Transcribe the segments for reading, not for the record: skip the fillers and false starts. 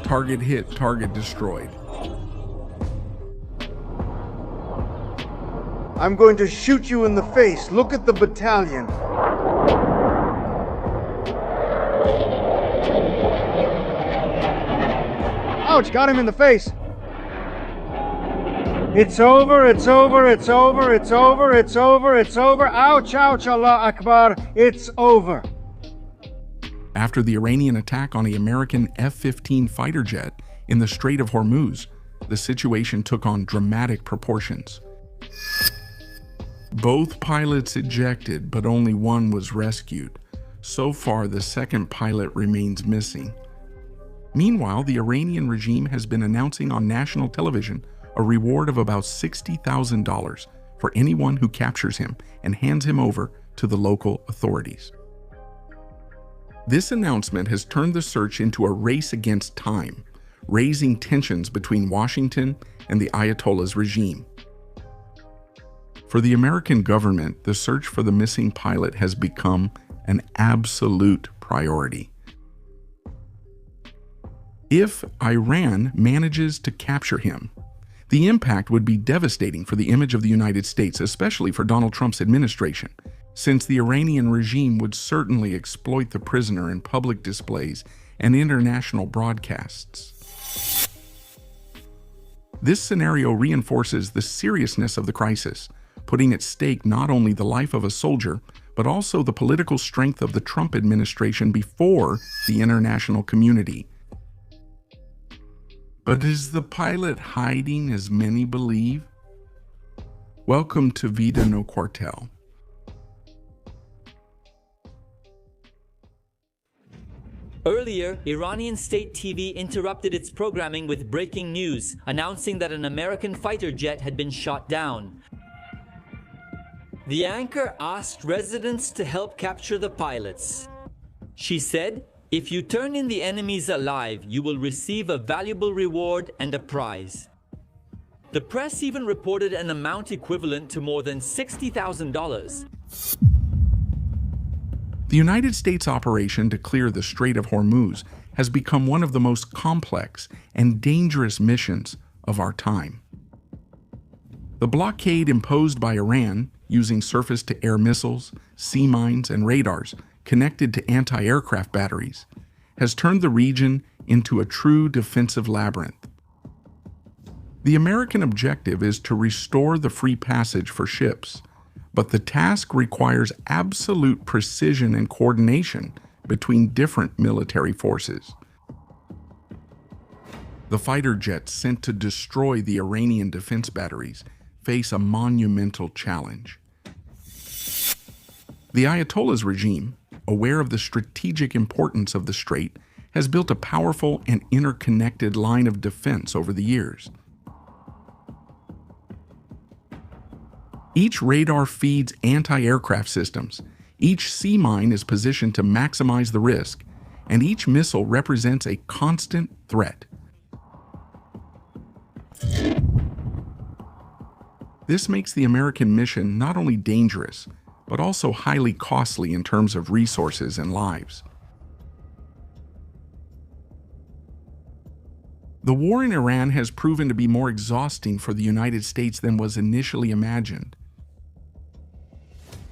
Target hit, target destroyed. I'm going to shoot you in the face. Look at the battalion. Ouch, got him in the face. It's over, it's over, it's over, it's over, it's over, it's over. Ouch, ouch, Allah Akbar. It's over. After the Iranian attack on the American F-15 fighter jet in the Strait of Hormuz, the situation took on dramatic proportions. Both pilots ejected, but only one was rescued. So far, the second pilot remains missing. Meanwhile, the Iranian regime has been announcing on national television a reward of about $60,000 for anyone who captures him and hands him over to the local authorities. This announcement has turned the search into a race against time, raising tensions between Washington and the Ayatollah's regime. For the American government, the search for the missing pilot has become an absolute priority. If Iran manages to capture him, the impact would be devastating for the image of the United States, especially for Donald Trump's administration, since the Iranian regime would certainly exploit the prisoner in public displays and international broadcasts. This scenario reinforces the seriousness of the crisis, putting at stake not only the life of a soldier, but also the political strength of the Trump administration before the international community. But is the pilot hiding as many believe? Welcome to Vida No Cuartel. Earlier, Iranian state TV interrupted its programming with breaking news, announcing that an American fighter jet had been shot down. The anchor asked residents to help capture the pilots. She said, "If you turn in the enemies alive, you will receive a valuable reward and a prize." The press even reported an amount equivalent to more than $60,000. The United States operation to clear the Strait of Hormuz has become one of the most complex and dangerous missions of our time. The blockade imposed by Iran, using surface-to-air missiles, sea mines, and radars connected to anti-aircraft batteries, has turned the region into a true defensive labyrinth. The American objective is to restore the free passage for ships, but the task requires absolute precision and coordination between different military forces. The fighter jets sent to destroy the Iranian defense batteries face a monumental challenge. The Ayatollah's regime, aware of the strategic importance of the strait, has built a powerful and interconnected line of defense over the years. Each radar feeds anti-aircraft systems, each sea mine is positioned to maximize the risk, and each missile represents a constant threat. This makes the American mission not only dangerous, but also highly costly in terms of resources and lives. The war in Iran has proven to be more exhausting for the United States than was initially imagined.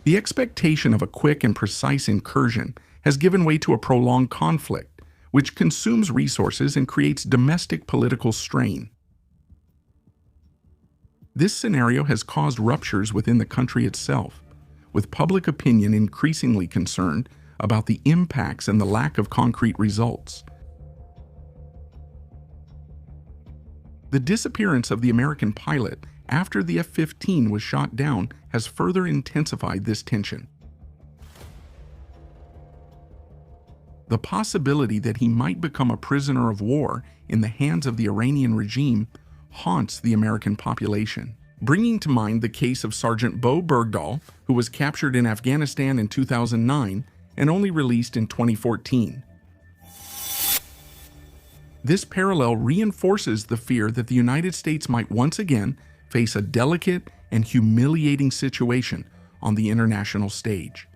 The expectation of a quick and precise incursion has given way to a prolonged conflict, which consumes resources and creates domestic political strain. This scenario has caused ruptures within the country itself, with public opinion increasingly concerned about the impacts and the lack of concrete results. The disappearance of the American pilot after the F-15 was shot down has further intensified this tension. The possibility that he might become a prisoner of war in the hands of the Iranian regime haunts the American population, bringing to mind the case of Sergeant Bo Bergdahl, who was captured in Afghanistan in 2009 and only released in 2014. This parallel reinforces the fear that the United States might once again face a delicate and humiliating situation on the international stage.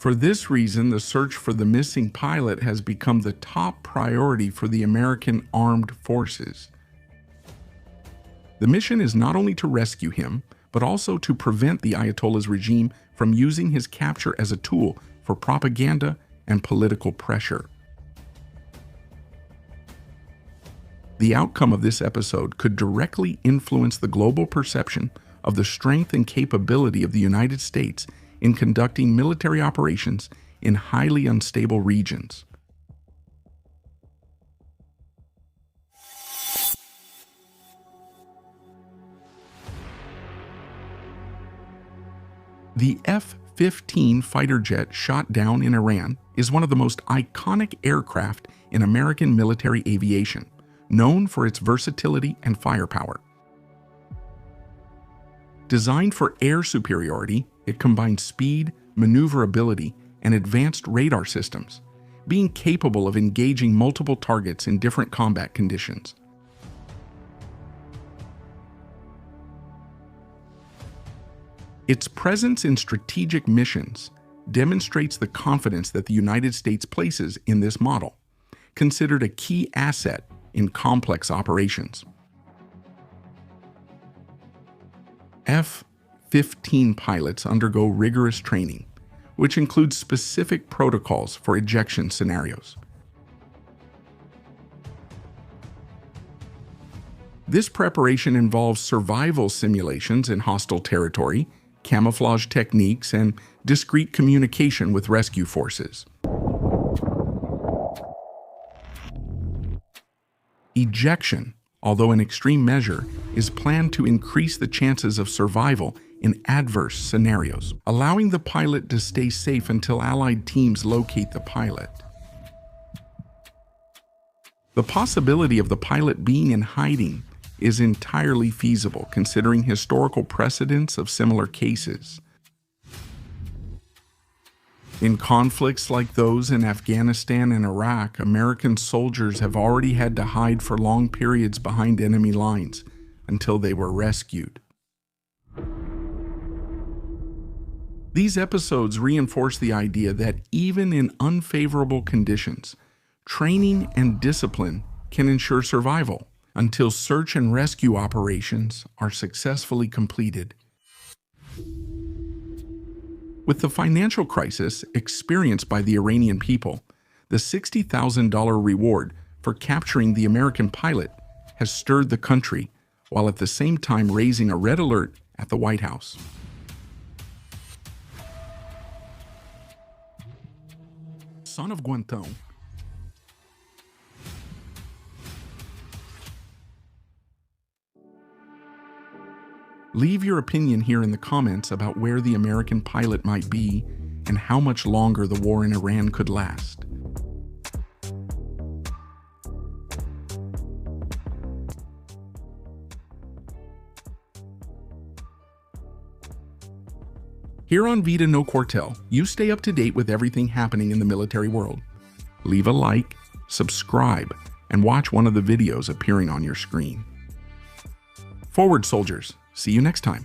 For this reason, the search for the missing pilot has become the top priority for the American armed forces. The mission is not only to rescue him, but also to prevent the Ayatollah's regime from using his capture as a tool for propaganda and political pressure. The outcome of this episode could directly influence the global perception of the strength and capability of the United States in conducting military operations in highly unstable regions. The F-15 fighter jet shot down in Iran is one of the most iconic aircraft in American military aviation, known for its versatility and firepower. Designed for air superiority, it combines speed, maneuverability, and advanced radar systems, being capable of engaging multiple targets in different combat conditions. Its presence in strategic missions demonstrates the confidence that the United States places in this model, considered a key asset in complex operations. F-15 pilots undergo rigorous training, which includes specific protocols for ejection scenarios. This preparation involves survival simulations in hostile territory, camouflage techniques, and discreet communication with rescue forces. Ejection, although an extreme measure, is planned to increase the chances of survival in adverse scenarios, allowing the pilot to stay safe until Allied teams locate the pilot. The possibility of the pilot being in hiding is entirely feasible, considering historical precedents of similar cases. In conflicts like those in Afghanistan and Iraq, American soldiers have already had to hide for long periods behind enemy lines until they were rescued. These episodes reinforce the idea that even in unfavorable conditions, training and discipline can ensure survival until search and rescue operations are successfully completed. With the financial crisis experienced by the Iranian people, the $60,000 reward for capturing the American pilot has stirred the country, while at the same time raising a red alert at the White House. Son of Guanton. Leave your opinion here in the comments about where the American pilot might be and how much longer the war in Iran could last. Here on Vida No Quartel, you stay up to date with everything happening in the military world. Leave a like, subscribe, and watch one of the videos appearing on your screen. Forward, soldiers. See you next time.